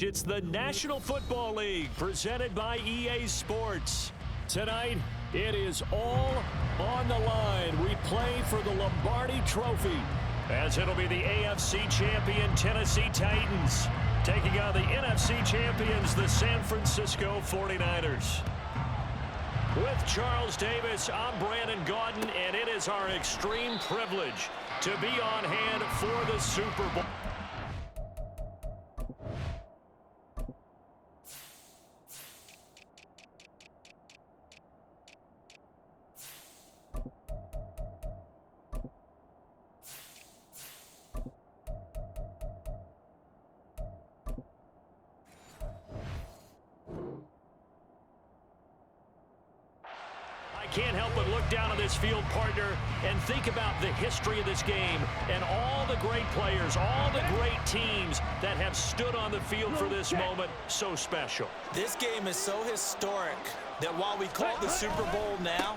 It's the National Football League presented by EA Sports. Tonight, it is all on the line. We play for the Lombardi Trophy, as it'll be the AFC champion Tennessee Titans taking on the NFC champions, the San Francisco 49ers. With Charles Davis, I'm Brandon Gaudin, and it is our extreme privilege to be on hand for the Super Bowl. Can't help but look down at this field, partner, and think about the history of this game and all the great players, all the great teams that have stood on the field for this moment so special. This game is so historic that while we call it the Super Bowl now,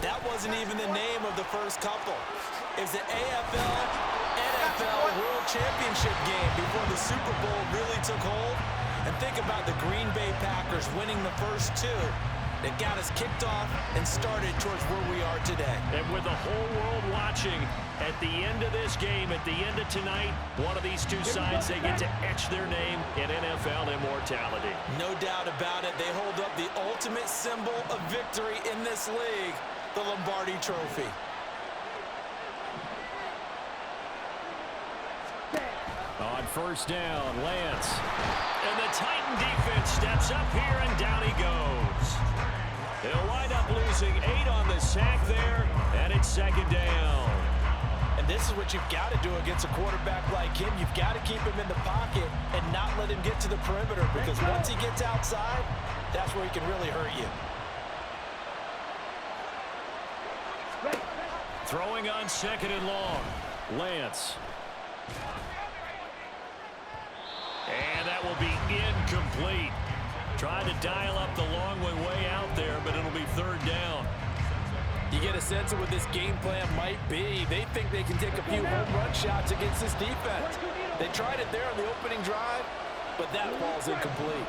that wasn't even the name of the first couple. It's the AFL-NFL World Championship game before the Super Bowl really took hold. And think about the Green Bay Packers winning the first two. That got us kicked off and started towards where we are today. And with the whole world watching, at the end of this game, at the end of tonight, one of these two sides, they get to etch their name in NFL immortality. No doubt about it. They hold up the ultimate symbol of victory in this league, the Lombardi Trophy. On first down, Lance. And the Titan defense steps up here, and down he goes. They'll wind up losing 8 on the sack there, and it's second down. And this is what you've got to do against a quarterback like him. You've got to keep him in the pocket and not let him get to the perimeter, because once he gets outside, that's where he can really hurt you. Throwing on second and long, Lance. And that will be incomplete. Trying to dial up the long way out there, but it'll be third down. You get a sense of what this game plan might be. They think they can take a few home run shots against this defense. They tried it there on the opening drive, but that ball's incomplete.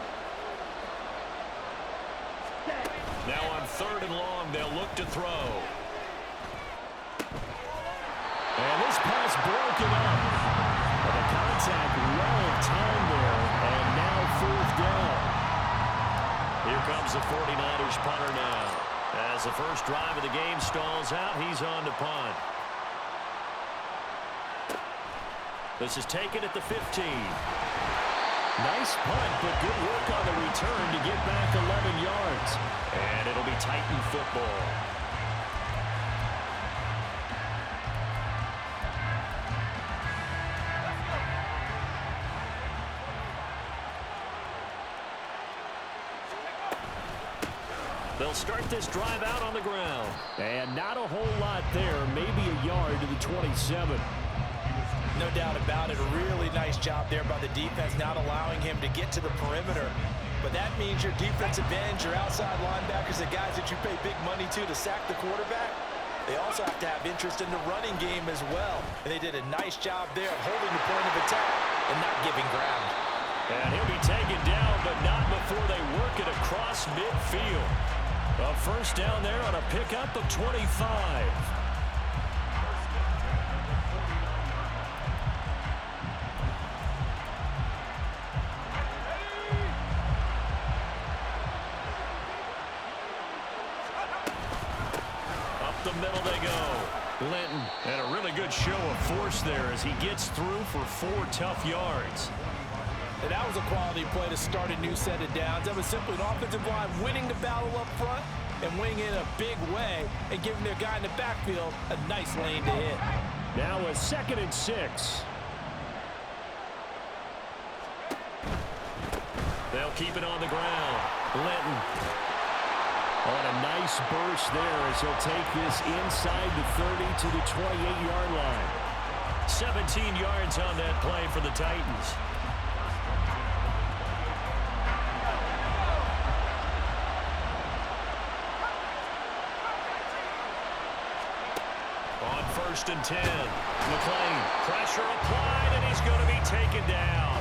Now on third and long, they'll look to throw. And this pass broken up. The contact well timed there, and now fourth down. Here comes the 49ers punter now. As the first drive of the game stalls out, he's on to punt. This is taken at the 15. Nice punt, but good work on the return to get back 11 yards. And it'll be Titan football. They'll start this drive out on the ground. And not a whole lot there, maybe a yard to the 27. No doubt about it. A really nice job there by the defense, not allowing him to get to the perimeter. But that means your defensive ends, your outside linebackers, the guys that you pay big money to sack the quarterback, they also have to have interest in the running game as well. And they did a nice job there holding the point of attack and not giving ground. And he'll be taken down, but not before they work it across midfield. A first down there on a pickup of 25. Up the middle they go. Linton, and a really good show of force there as he gets through for 4 tough yards. And that was a quality play to start a new set of downs. That was simply an offensive line winning the battle up front and winning in a big way and giving their guy in the backfield a nice lane to hit. Now a 2nd and 6. They'll keep it on the ground. Linton on a nice burst there as he'll take this inside the 30 to the 28-yard line. 17 yards on that play for the Titans. On 1st and 10, McClain, pressure applied, and he's going to be taken down.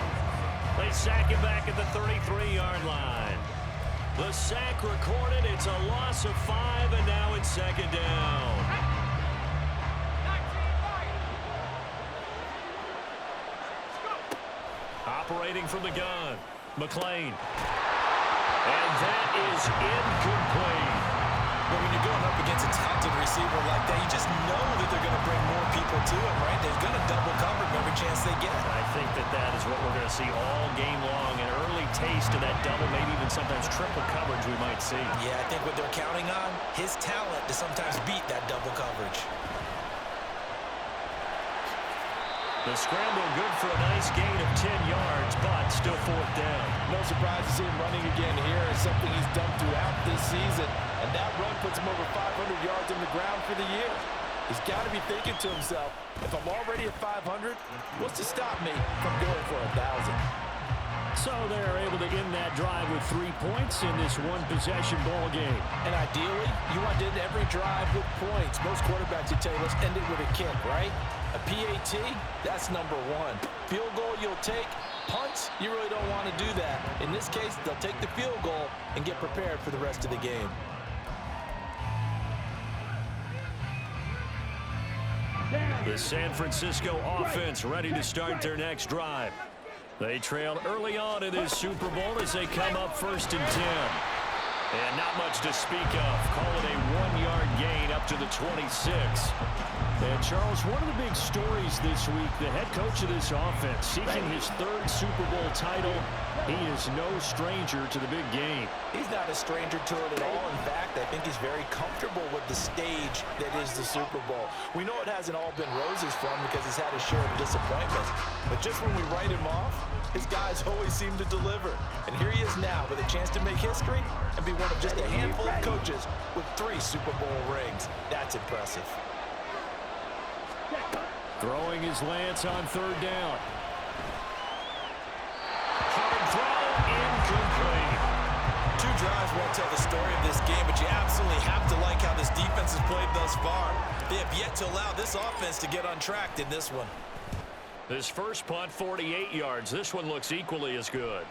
They sack him back at the 33-yard line. The sack recorded. It's a loss of 5, and now it's second down. Operating from the gun, McLean. And that is incomplete. But when you're going up against a talented receiver like that, you just know that they're going to bring more people to him, right? They're going to double cover him every chance they get. I think that is what we're going to see all game long. An early taste of that double, maybe even sometimes triple coverage we might see. Yeah, I think what they're counting on, his talent to sometimes beat that double coverage. The scramble good for a nice gain of 10 yards, but still fourth down. No surprise to see him running again here. It's something he's done throughout this season. And that run puts him over 500 yards on the ground for the year. He's got to be thinking to himself, if I'm already at 500, what's to stop me from going for 1,000? So they're able to end that drive with 3 points in this one-possession ball game. And ideally, you want to end every drive with points. Most quarterbacks would tell you, let's end it with a kick, right? A PAT, that's number 1. Field goal you'll take. Punts, you really don't want to do that. In this case, they'll take the field goal and get prepared for the rest of the game. The San Francisco offense ready to start their next drive. They trailed early on in this Super Bowl as they come up 1st and 10. And not much to speak of. Call it a 1-yard gain up to the 26. And, Charles, one of the big stories this week, the head coach of this offense seeking his 3rd Super Bowl title. He is no stranger to the big game. He's not a stranger to it at all. In fact, I think he's very comfortable with the stage that is the Super Bowl. We know it hasn't all been roses for him because he's had a share of disappointments. But just when we write him off, his guys always seem to deliver. And here he is now with a chance to make history and be one of just a handful of coaches with 3 Super Bowl rings. That's impressive. Throwing his Lance on 3rd down. Hard throw, incomplete. 2 drives won't tell the story of this game, but you absolutely have to like how this defense has played thus far. They have yet to allow this offense to get untracked in this one. This first punt, 48 yards. This one looks equally as good.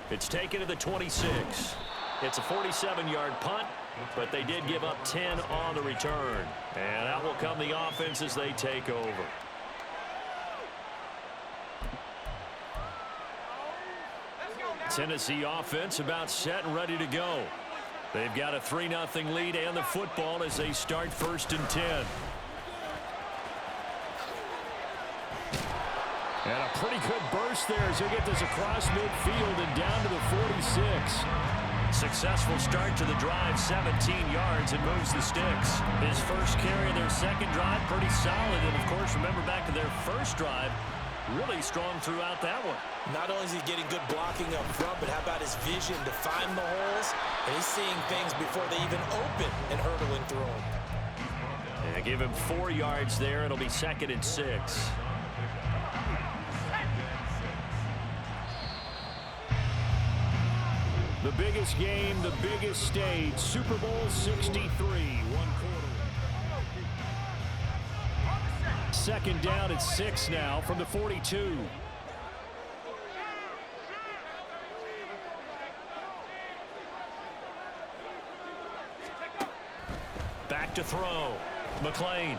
It's taken to the 26. It's a 47-yard punt, but they did give up 10 on the return. And out will come the offense as they take over. Tennessee offense about set and ready to go. They've got a 3-0 lead and the football as they start 1st and 10. And a pretty good burst there as they get this across midfield and down to the 46. Successful start to the drive, 17 yards, and moves the sticks. His first carry of their second drive, pretty solid. And, of course, remember back to their first drive, really strong throughout that one. Not only is he getting good blocking up front, but how about his vision to find the holes? And he's seeing things before they even open and hurdling through them. And give him 4 yards there. It'll be 2nd and 6. The biggest game, the biggest stage, Super Bowl 63, 1 quarter. 2nd down at 6 now from the 42. Back to throw. McLean.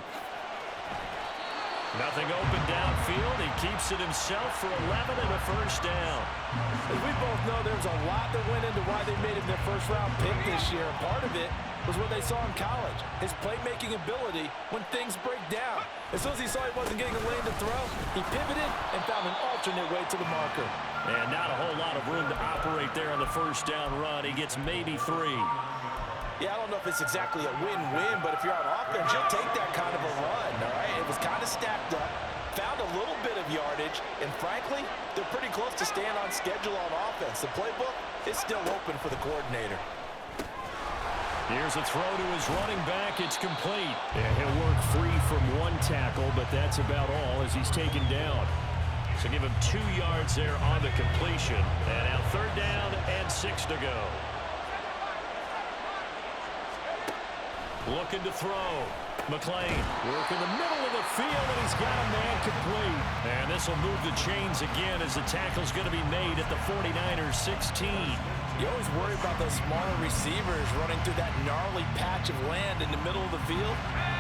Nothing open downfield. He keeps it himself for 11 and a first down. As we both know, there's a lot that went into why they made him their first-round pick this year. Part of it was what they saw in college, his playmaking ability when things break down. As soon as he saw he wasn't getting a lane to throw, he pivoted and found an alternate way to the marker. And not a whole lot of room to operate there on the first down run. He gets maybe 3. Yeah, I don't know if it's exactly a win-win, but if you're on offense, you'll take that kind of a run, all right? It was kind of stacked up, found a little bit of yardage, and frankly, they're pretty close to staying on schedule on offense. The playbook is still open for the coordinator. Here's a throw to his running back. It's complete. And he'll work free from 1 tackle, but that's about all as he's taken down. So give him 2 yards there on the completion. And now 3rd down and 6 to go. Looking to throw. McLean working the middle of the field, and he's got a man complete. And this will move the chains again as the tackle's going to be made at the 49ers 16. You always worry about those smaller receivers running through that gnarly patch of land in the middle of the field.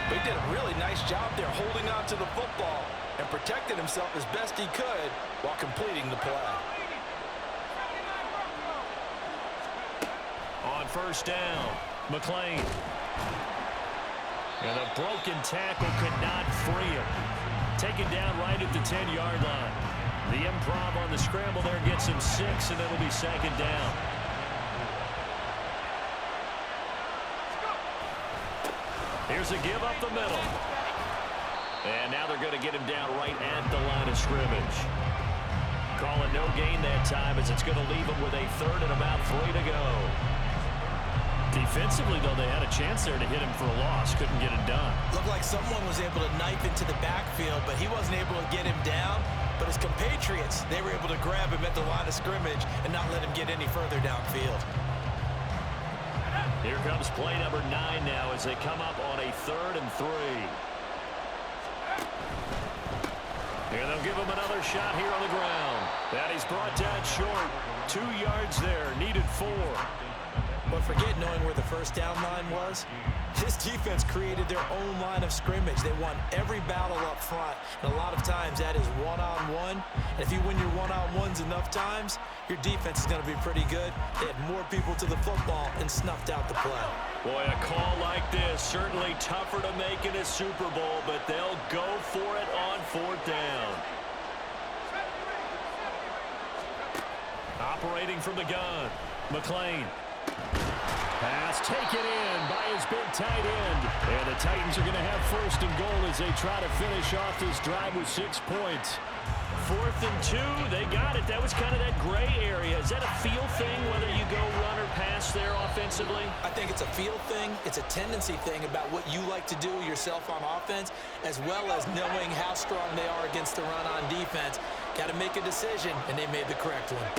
But he did a really nice job there holding on to the football and protected himself as best he could while completing the play. On first down, McLean. And a broken tackle could not free him. Taken down right at the 10-yard line. The improv on the scramble there gets him 6, and it'll be second down. Here's a give up the middle. And now they're going to get him down right at the line of scrimmage. Call it no gain that time as it's going to leave him with a third and about 3 to go. Defensively, though, they had a chance there to hit him for a loss. Couldn't get it done. Looked like someone was able to knife into the backfield, but he wasn't able to get him down. But his compatriots, they were able to grab him at the line of scrimmage and not let him get any further downfield. Here comes play number 9 now as they come up on a 3rd and 3. Here they'll give him another shot here on the ground. That he's brought down short. 2 yards there, needed 4. But forget knowing where the first down line was. This defense created their own line of scrimmage. They won every battle up front. And a lot of times that is one-on-one. And if you win your one-on-ones enough times, your defense is going to be pretty good. They had more people to the football and snuffed out the play. Boy, a call like this, certainly tougher to make in a Super Bowl, but they'll go for it on 4th down. Operating from the gun, McLean. Pass taken in by his big tight end. And the Titans are going to have 1st and goal as they try to finish off this drive with 6 points. 4th and 2, they got it. That was kind of that gray area. Is that a feel thing, whether you go run or pass there offensively? I think it's a feel thing. It's a tendency thing about what you like to do yourself on offense, as well as knowing how strong they are against the run on defense. Got to make a decision, and they made the correct one.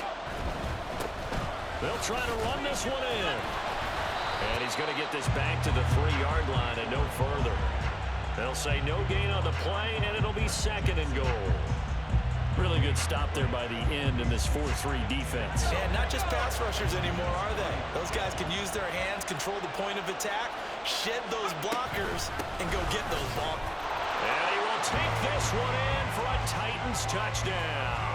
They'll try to run this one in. And he's going to get this back to the 3-yard line and no further. They'll say no gain on the play, and it'll be 2nd and goal. Really good stop there by the end in this 4-3 defense. And not just pass rushers anymore, are they? Those guys can use their hands, control the point of attack, shed those blockers, and go get those balls. And he will take this one in for a Titans touchdown.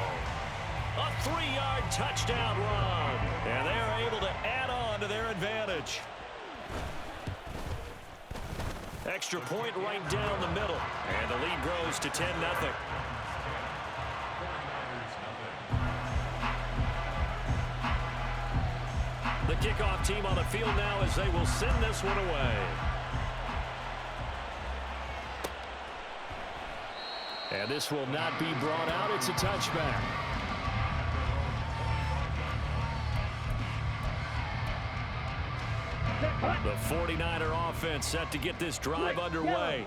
A 3-yard touchdown run. And they're able to add on to their advantage. Extra point right down the middle. And the lead grows to 10-0. The kickoff team on the field now as they will send this one away. And this will not be brought out. It's a touchback. The 49er offense set to get this drive underway.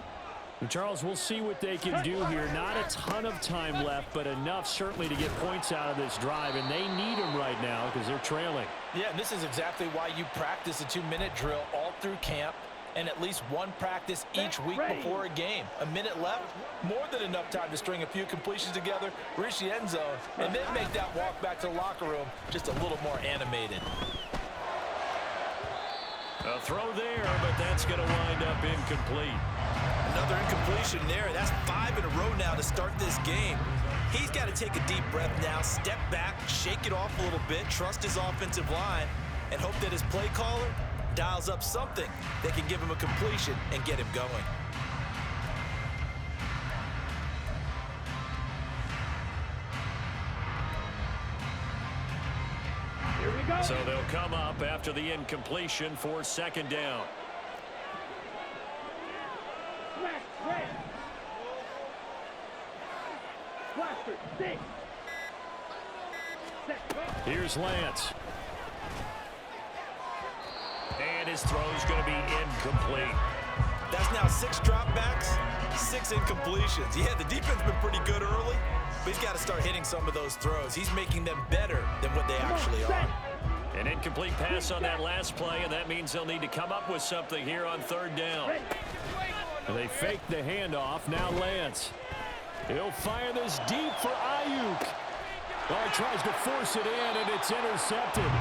And Charles, we'll see what they can do here. Not a ton of time left, but enough certainly to get points out of this drive. And they need them right now because they're trailing. Yeah, and this is exactly why you practice a 2-minute drill all through camp and at least one practice each week before a game. A minute left, more than enough time to string a few completions together, reach the end zone, and then make that walk back to the locker room just a little more animated. A throw there, but that's going to wind up incomplete. Another incompletion there. That's 5 in a row now to start this game. He's got to take a deep breath now, step back, shake it off a little bit, trust his offensive line, and hope that his play caller dials up something that can give him a completion and get him going. So they'll come up after the incompletion for 2nd down. Here's Lance. And his throw's going to be incomplete. That's now 6 dropbacks, 6 incompletions. Yeah, the defense has been pretty good early, but he's got to start hitting some of those throws. He's making them better than what they actually are. An incomplete pass on that last play, and that means they'll need to come up with something here on 3rd down. And they fake the handoff. Now Lance. He'll fire this deep for Ayuk. Oh, he tries to force it in, and it's intercepted.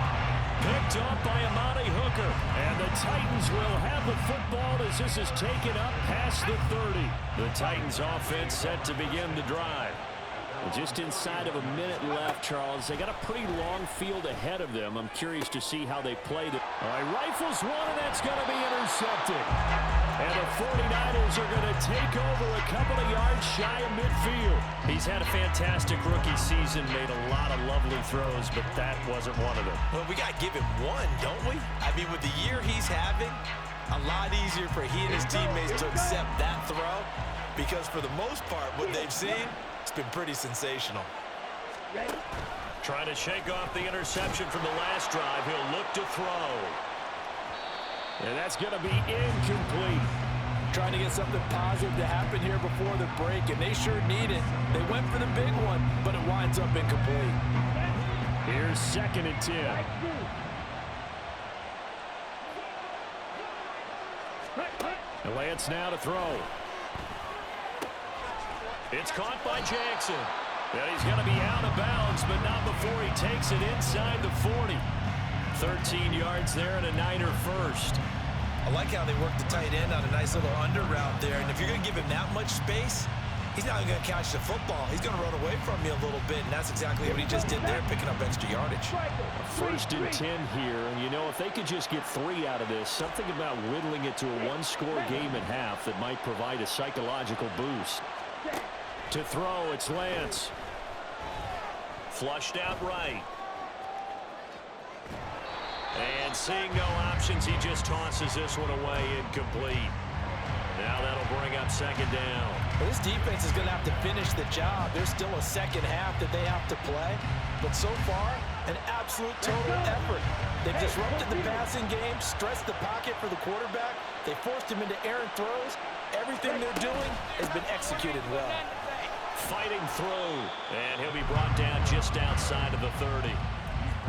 Picked up by Amani Hooker. And the Titans will have the football as this is taken up past the 30. The Titans offense set to begin the drive. Just inside of a minute left, Charles. They got a pretty long field ahead of them. I'm curious to see how they play. All right, rifles one, and that's going to be intercepted. And the 49ers are going to take over a couple of yards shy of midfield. He's had a fantastic rookie season, made a lot of lovely throws, but that wasn't one of them. Well, we got to give him one, don't we? I mean, with the year he's having, a lot easier for he and his teammates to accept that throw, because for the most part, what they've seen, it's been pretty sensational. Trying to shake off the interception from the last drive. He'll look to throw. And that's going to be incomplete. Trying to get something positive to happen here before the break, and they sure need it. They went for the big one, but it winds up incomplete. Here's 2nd and 10. And Lance now to throw. It's caught by Jackson. And he's going to be out of bounds, but not before he takes it inside the 40. 13 yards there and a Niner first. I like how they work the tight end on a nice little under route there. And if you're going to give him that much space, he's not going to catch the football. He's going to run away from you a little bit, and that's exactly what he just did there, picking up extra yardage. 1st and 10 here, and you know, if they could just get 3 out of this, something about whittling it to a one-score game at half that might provide a psychological boost. To throw, it's Lance. Flushed out right. And seeing no options, he just tosses this one away, incomplete. Now that'll bring up 2nd down. Well, this defense is going to have to finish the job. There's still a second half that they have to play. But so far, an absolute total effort. They've disrupted the passing game, stressed the pocket for the quarterback. They forced him into errant throws. Everything they're doing has been executed well. Fighting through, and he'll be brought down just outside of the 30.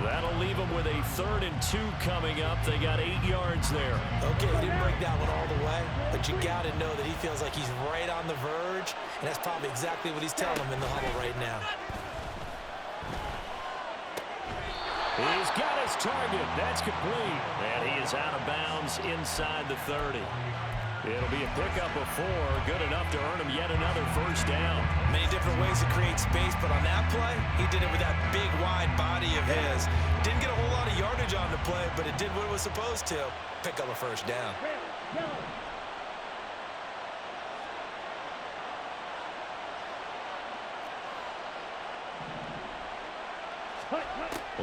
That'll leave them with a 3rd and 2 coming up. They got 8 yards there. Okay, he didn't break that one all the way, but you got to know that he feels like he's right on the verge, and that's probably exactly what he's telling them in the huddle right now. He's got his target. That's complete. And he is out of bounds inside the 30. It'll be a pickup of 4, good enough to earn him yet another first down. Many different ways to create space, but on that play, he did it with that big, wide body of his. Didn't get a whole lot of yardage on the play, but it did what it was supposed to. Pick up a first down.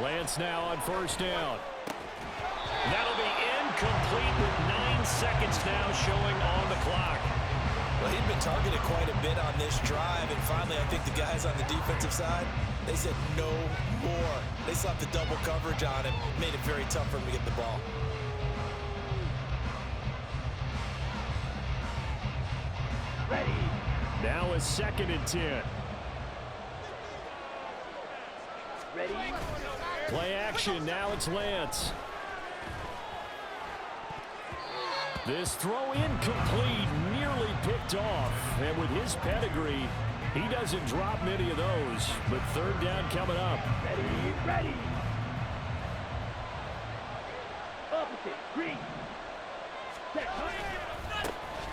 Lance now on first down. That'll be incomplete with 9 seconds now showing on the clock. Well, he'd been targeted quite a bit on this drive, and finally I think the guys on the defensive side, they said no more. They slapped the double coverage on him, made it very tough for him to get the ball. Ready. Now a 2nd and 10. Ready. Play action. Now it's Lance. This throw incomplete, nearly picked off. And with his pedigree, he doesn't drop many of those. But 3rd down coming up. Ready. Opposite, green.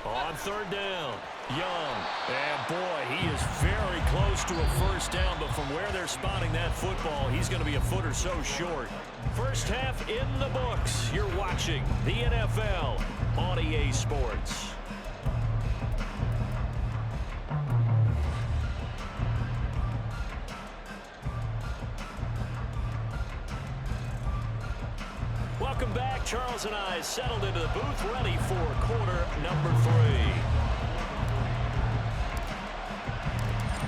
On 3rd down, Young. And boy, he is very close to a first down. But from where they're spotting that football, he's going to be a foot or so short. First half in the books. You're watching the NFL on EA Sports. Welcome back. Charles and I settled into the booth, ready for quarter number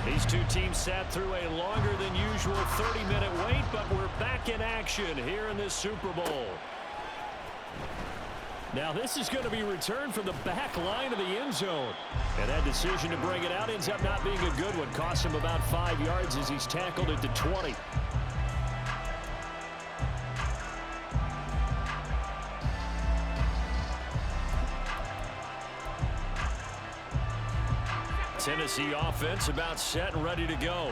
3. These two teams sat through a longer than usual 30-minute wait, but we're back in action here in this Super Bowl. Now this is going to be returned from the back line of the end zone. And that decision to bring it out ends up not being a good one. Costs him about 5 yards as he's tackled it to 20. Tennessee offense about set and ready to go.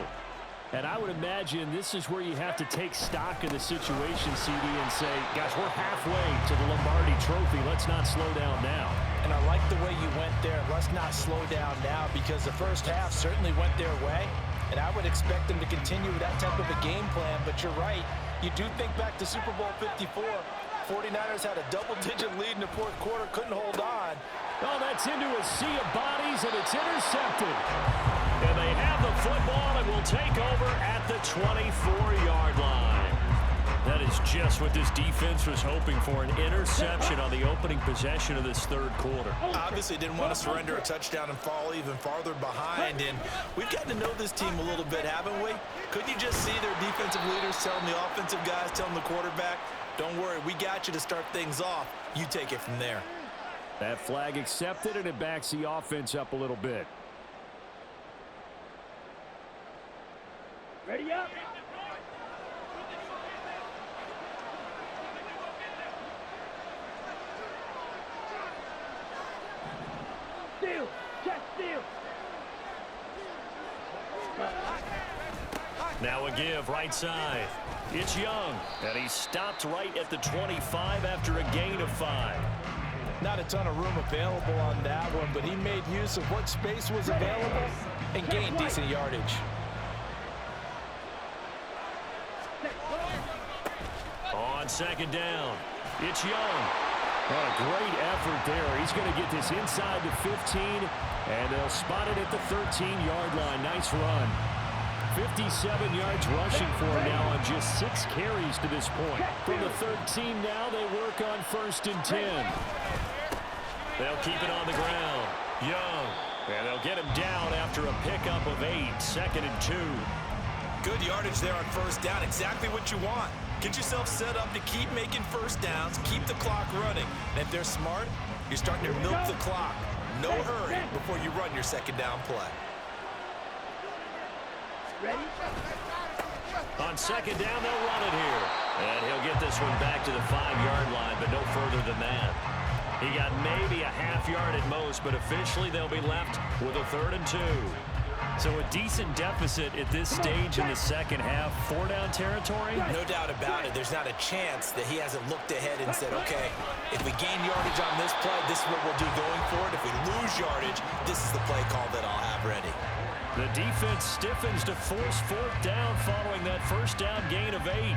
And I would imagine this is where you have to take stock of the situation, CD, and say, guys, we're halfway to the Lombardi Trophy. Let's not slow down now. And I like the way you went there. Let's not slow down now, because the first half certainly went their way. And I would expect them to continue with that type of a game plan. But you're right. You do think back to Super Bowl 54. 49ers had a double-digit lead in the fourth quarter, couldn't hold on. Oh, that's into a sea of bodies, and it's intercepted. And they have the football and will take over at the 24-yard line. That is just what this defense was hoping for, an interception on the opening possession of this third quarter. Obviously didn't want to surrender a touchdown and fall even farther behind. And we've gotten to know this team a little bit, haven't we? Couldn't you just see their defensive leaders telling the offensive guys, telling the quarterback, don't worry, we got you to start things off. You take it from there. That flag accepted, and it backs the offense up a little bit. Ready up. Steal. Check steal. Now a give right side. It's Young, and he stopped right at the 25 after a gain of 5. Not a ton of room available on that one, but he made use of what space was available and gained decent yardage. On second down, it's Young. What a great effort there. He's going to get this inside the 15, and they'll spot it at the 13-yard line. Nice run. 57 yards rushing for him now on just 6 carries to this point. From the 13 now, they work on 1st and 10. They'll keep it on the ground. Young. And they'll get him down after a pickup of 8. 2nd and 2. Good yardage there on 1st down. Exactly what you want. Get yourself set up to keep making 1st downs, keep the clock running. And if they're smart, you're starting to milk the clock. No hurry before you run your 2nd down play. Ready? On 2nd down, they'll run it here. And he'll get this one back to the 5-yard line, but no further than that. He got maybe a half yard at most, but officially they'll be left with a 3rd and 2. So a decent deficit at this stage in the second half. 4-down territory? No doubt about it. There's not a chance that he hasn't looked ahead and said, okay, if we gain yardage on this play, this is what we'll do going forward. If we lose yardage, this is the play call that I'll have ready. The defense stiffens to force 4th down following that 1st down gain of 8.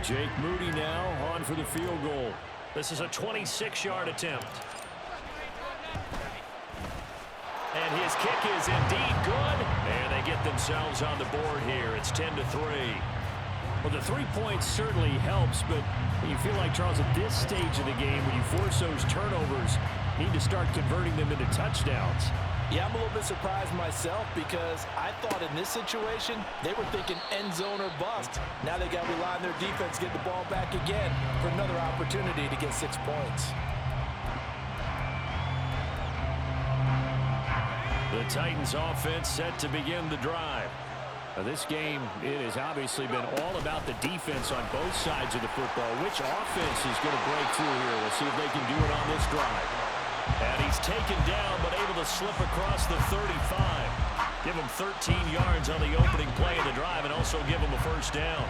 Jake Moody now on for the field goal. This is a 26-yard attempt. And his kick is indeed good. And they get themselves on the board here. It's 10-3. Well, the 3 points certainly helps, but you feel like, Charles, at this stage of the game, when you force those turnovers, you need to start converting them into touchdowns. Yeah, I'm a little bit surprised myself, because I thought in this situation, they were thinking end zone or bust. Now they got to rely on their defense to get the ball back again for another opportunity to get 6 points. The Titans offense set to begin the drive. Now, this game, it has obviously been all about the defense on both sides of the football. Which offense is going to break through here? We'll see if they can do it on this drive. And he's taken down, but able to slip across the 35. Give him 13 yards on the opening play of the drive and also give him a 1st down.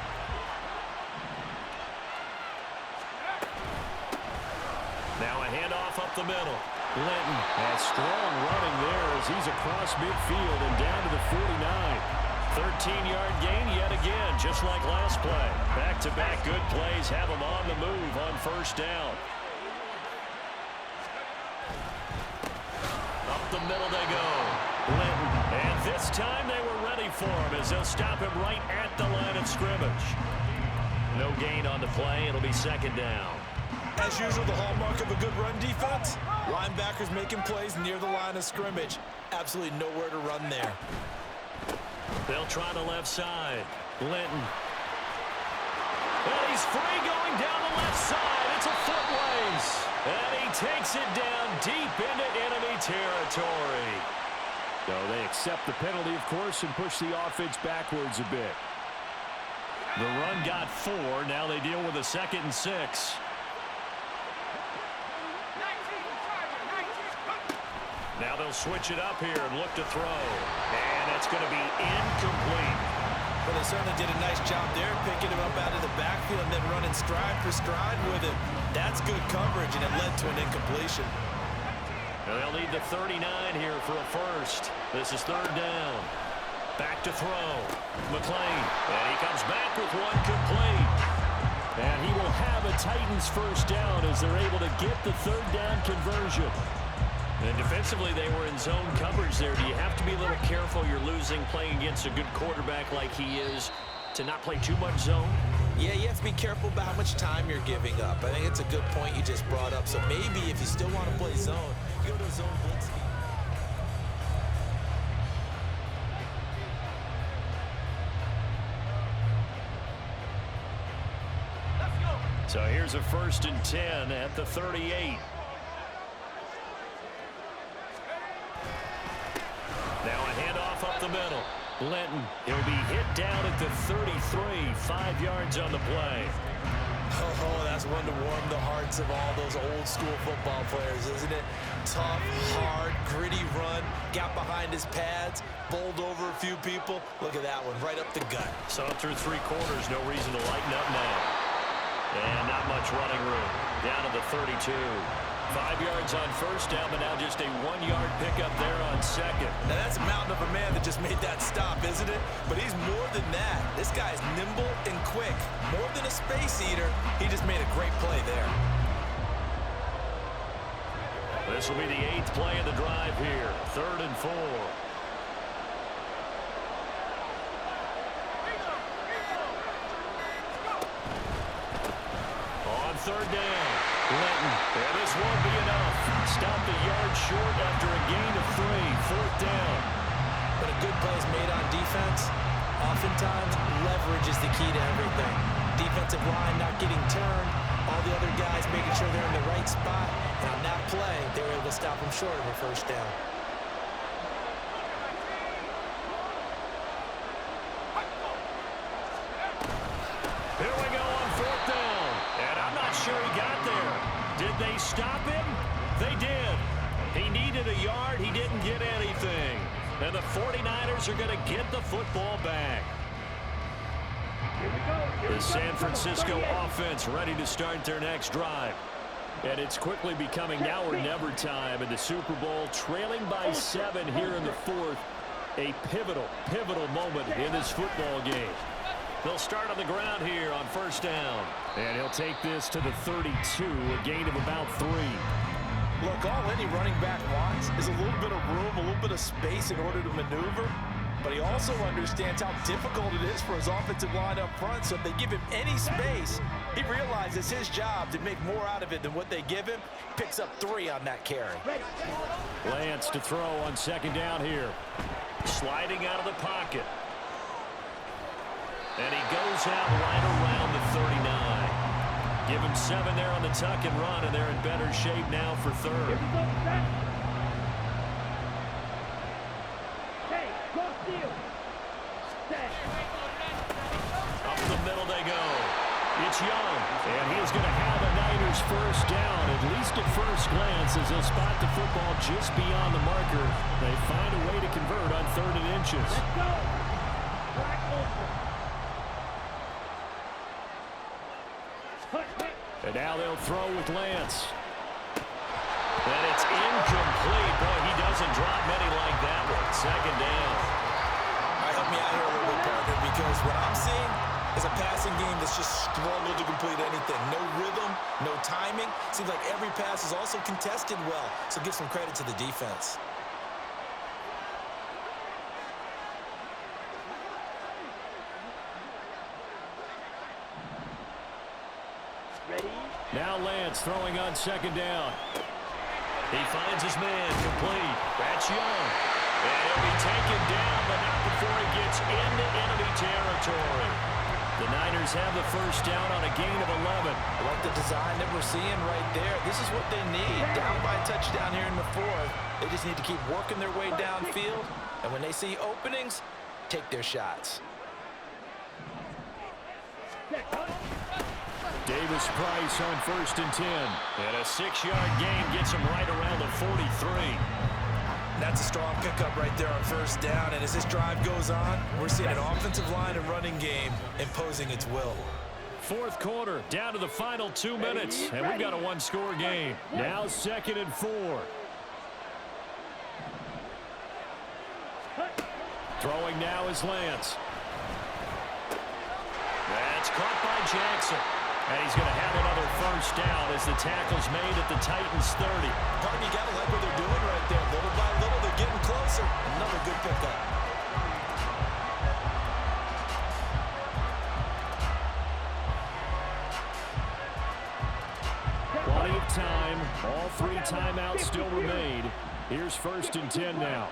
Now a handoff up the middle. Linton has strong running there as he's across midfield and down to the 49. 13-yard gain yet again, just like last play. Back-to-back good plays have him on the move on 1st down. Up the middle they go. Linton. And this time they were ready for him as they'll stop him right at the line of scrimmage. No gain on the play. It'll be 2nd down. As usual, the hallmark of a good run defense, linebackers making plays near the line of scrimmage. Absolutely nowhere to run there. They'll try the left side. Linton. And he's free going down the left side. It's a foot race. And he takes it down deep into enemy territory. So they accept the penalty, of course, and push the offense backwards a bit. The run got 4. Now they deal with a 2nd and 6. Now they'll switch it up here and look to throw. And that's going to be incomplete. Well, they certainly did a nice job there, picking him up out of the backfield and then running stride for stride with him. That's good coverage, and it led to an incompletion. Now they'll need the 39 here for a first. This is third down. Back to throw. McClain. And he comes back with one complete. And he will have a Titans first down as they're able to get the third down conversion. And defensively, they were in zone coverage there. Do you have to be a little careful? You're losing playing against a good quarterback like he is to not play too much zone? Yeah, you have to be careful about how much time you're giving up. I think it's a good point you just brought up. So maybe if you still want to play zone, you go to a zone blitz. So here's a 1st and 10 at the 38. Now a handoff up the middle. Linton, he'll be hit down at the 33, 5 yards on the play. Oh, that's one to warm the hearts of all those old school football players, isn't it? Tough, hard, gritty run, got behind his pads, bowled over a few people. Look at that one, right up the gut. So through 3 quarters, no reason to lighten up now. And not much running room. Down to the 32. 5 yards on first down, but now just a 1-yard pickup there on second. Now that's a mountain of a man that just made that stop, isn't it? But he's more than that. This guy's nimble and quick. More than a space eater, he just made a great play there. This will be the 8th play of the drive here. 3rd and 4. On 3rd down, Linton. And this won't be enough. Stopped a yard short after a gain of 3. 4th down. But a good play is made on defense. Oftentimes, leverage is the key to everything. Defensive line not getting turned. All the other guys making sure they're in the right spot. And on that play, they were able to stop him short of a first down. Here we go on 4th down. And I'm not sure he got there. Did they stop him? They did. He needed a yard. He didn't get anything. And the 49ers are going to get the football back. The San Francisco offense ready to start their next drive. And it's quickly becoming now or never time in the Super Bowl, trailing by 7 here in the 4th. A pivotal moment in this football game. They'll start on the ground here on 1st down. And he'll take this to the 32, a gain of about 3. Look, all any running back wants is a little bit of room, a little bit of space in order to maneuver. But he also understands how difficult it is for his offensive line up front. So if they give him any space, he realizes his job to make more out of it than what they give him. Picks up 3 on that carry. Lance to throw on 2nd down here. Sliding out of the pocket. And he goes out right around the 39. Give him 7 there on the tuck and run, and they're in better shape now for 3rd. Up the middle they go. It's Young, and he is going to have a Niners first down, at least at first glance, as they'll spot the football just beyond the marker. They find a way to convert on 3rd and inches. And now they'll throw with Lance. And it's incomplete. Boy, he doesn't drop many like that one. 2nd down. All right, help me out here a little bit, partner, because what I'm seeing is a passing game that's just struggled to complete anything. No rhythm, no timing. Seems like every pass is also contested well, so give some credit to the defense. Now Lance throwing on 2nd down. He finds his man complete. That's Young. And he'll be taken down, but not before he gets into enemy territory. The Niners have the first down on a gain of 11. I like the design that we're seeing right there. This is what they need. Down by a touchdown here in the 4th. They just need to keep working their way downfield. And when they see openings, take their shots. Davis Price on 1st and 10. And a 6-yard gain gets him right around the 43. That's a strong pickup right there on first down. And as this drive goes on, we're seeing an offensive line and running game imposing its will. Fourth quarter, down to the final 2 minutes, and we've got a one-score game. Now 2nd and 4. Throwing now is Lance. That's caught by Jackson. And he's going to have another first down as the tackle's made at the Titans' 30. Pardon, you got to like what they're doing right there. Little by little, they're getting closer. Another good pickup. Plenty of time. All 3 timeouts still remain. Here's 1st and 10 now.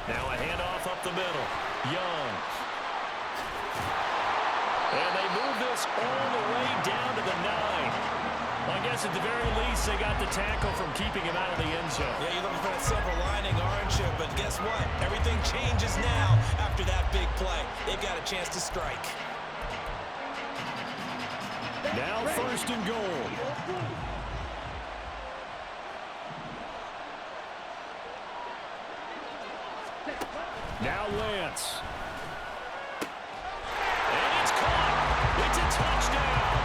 Now a handoff up the middle. Young. And they move this all the way down to the 9. I guess at the very least they got the tackle from keeping him out of the end zone. Yeah, you're looking for that silver lining, aren't you? But guess what? Everything changes now after that big play. They've got a chance to strike. Now 1st and goal. Now Lance. And it's caught. It's a touchdown.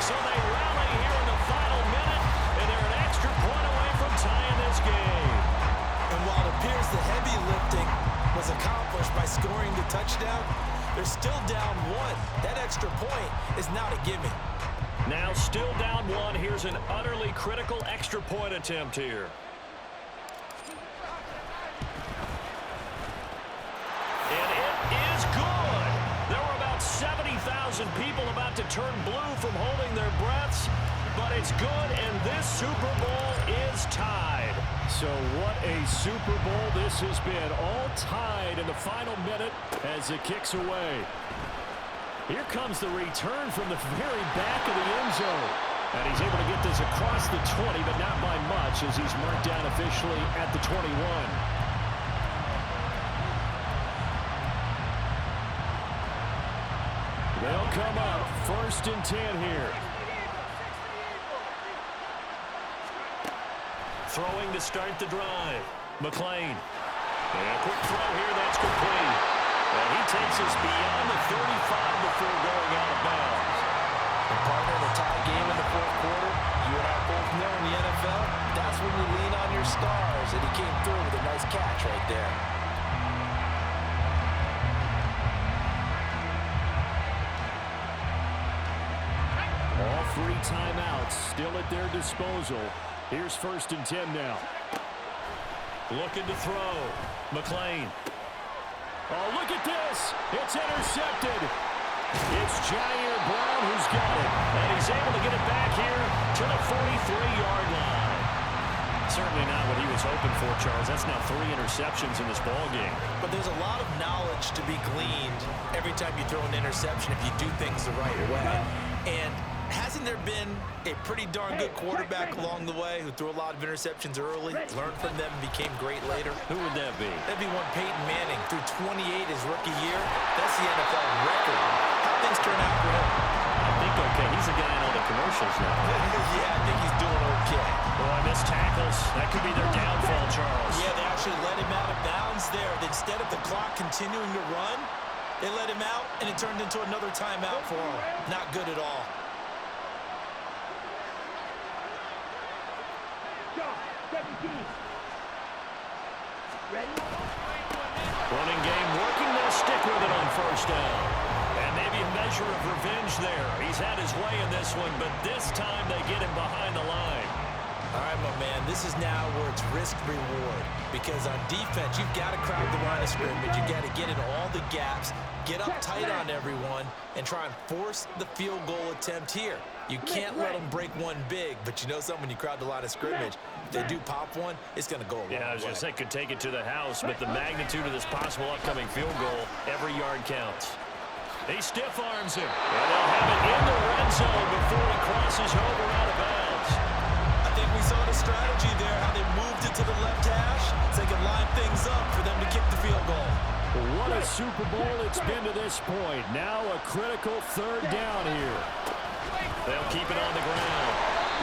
So they rally here in the final minute, and they're an extra point away from tying this game. And while it appears the heavy lifting was accomplished by scoring the touchdown, they're still down 1. That extra point is not a gimme. Now still down 1. Here's an utterly critical extra point attempt here. And it is good. There were about 70,000 people about to turn blue from holding their breaths, but it's good, and this Super Bowl is tied. So what a Super Bowl this has been. All tied in the final minute as it kicks away. Here comes the return from the very back of the end zone. And he's able to get this across the 20, but not by much as he's marked down officially at the 21. They'll come up 1st and 10 here. Throwing to start the drive. McLean. And a quick throw here, that's complete. And he takes us beyond the 35 before going out of bounds. And partner, in a tie game in the 4th quarter, you and I both know in the NFL, that's when you lean on your stars. And he came through with a nice catch right there. All 3 timeouts still at their disposal. Here's 1st and 10 now. Looking to throw. McLean. Oh, look at this. It's intercepted. It's Jair Brown who's got it. And he's able to get it back here to the 43-yard line. Certainly not what he was hoping for, Charles. That's now 3 interceptions in this ballgame. But there's a lot of knowledge to be gleaned every time you throw an interception if you do things the right way. And hasn't there been a pretty darn good quarterback along the way who threw a lot of interceptions early, learned from them, and became great later? Who would that be? That'd be one Peyton Manning. Threw 28 his rookie year. That's the NFL record. How things turn out for him? I think okay. He's the guy in all the commercials now. Yeah, I think he's doing okay. Boy, missed tackles. That could be their downfall, Charles. Yeah, they actually let him out of bounds there. Instead of the clock continuing to run, they let him out, and it turned into another timeout for him. Not good at all. Running game working. They'll stick with it on 1st down. And maybe a measure of revenge there. He's had his way in this one, but this time they get him behind the line. All right, my man, this is now where it's risk-reward. Because on defense, you've got to crowd the line of scrimmage. You've got to get in all the gaps, get up tight on everyone, and try and force the field goal attempt here. You can't let them break one big, but you know something, when you crowd the line of scrimmage, if they do pop one, it's going to go a long way. Yeah, I was going to say, could take it to the house, but the magnitude of this possible upcoming field goal, every yard counts. He stiff arms him, and they'll have it in the red zone before he crosses over out of bounds. I think we saw the strategy there, how they moved it to the left hash so they could line things up for them to kick the field goal. What a Super Bowl it's been to this point. Now a critical 3rd down here. They'll keep it on the ground.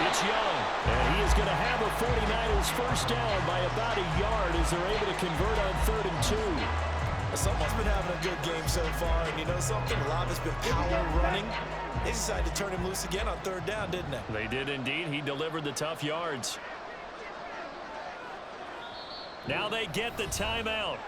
It's Young, and he is going to have a 49ers first down by about a yard as they're able to convert on 3rd and 2. Someone's been having a good game so far, and you know something? A lot has been power running. They decided to turn him loose again on 3rd down, didn't they? They did indeed. He delivered the tough yards. Now they get the timeout.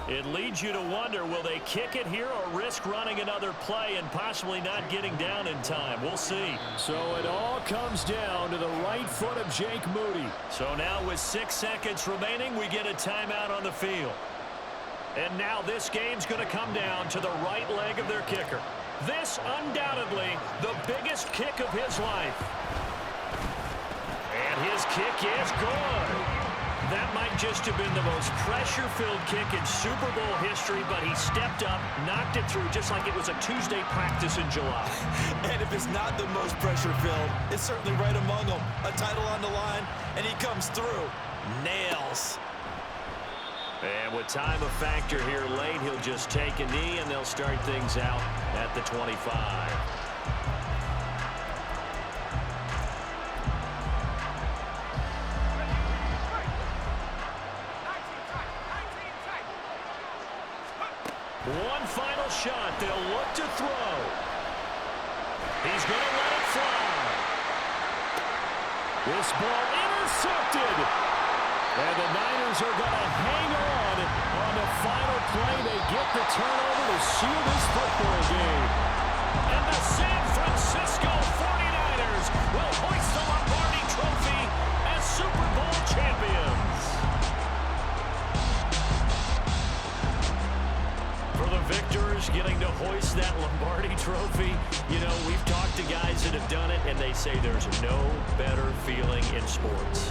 It leads you to wonder, will they kick it here or risk running another play and possibly not getting down in time? We'll see. So it all comes down to the right foot of Jake Moody. So now with 6 seconds remaining, we get a timeout on the field. And now this game's going to come down to the right leg of their kicker. This undoubtedly the biggest kick of his life. And his kick is good. That might just have been the most pressure-filled kick in Super Bowl history, but he stepped up, knocked it through just like it was a Tuesday practice in July. And if it's not the most pressure-filled, it's certainly right among them. A title on the line, and he comes through. Nails. And with time a factor here late, he'll just take a knee, and they'll start things out at the 25. One final shot. They'll look to throw. He's going to let it fly. This ball intercepted. And the Niners are going to hang on the final play. They get the turnover to seal this football game. And the San Francisco 49ers will hoist the Lombardi Trophy as Super Bowl champions. For the victors getting to hoist that Lombardi Trophy, you know, we've talked to guys that have done it, and they say there's no better feeling in sports.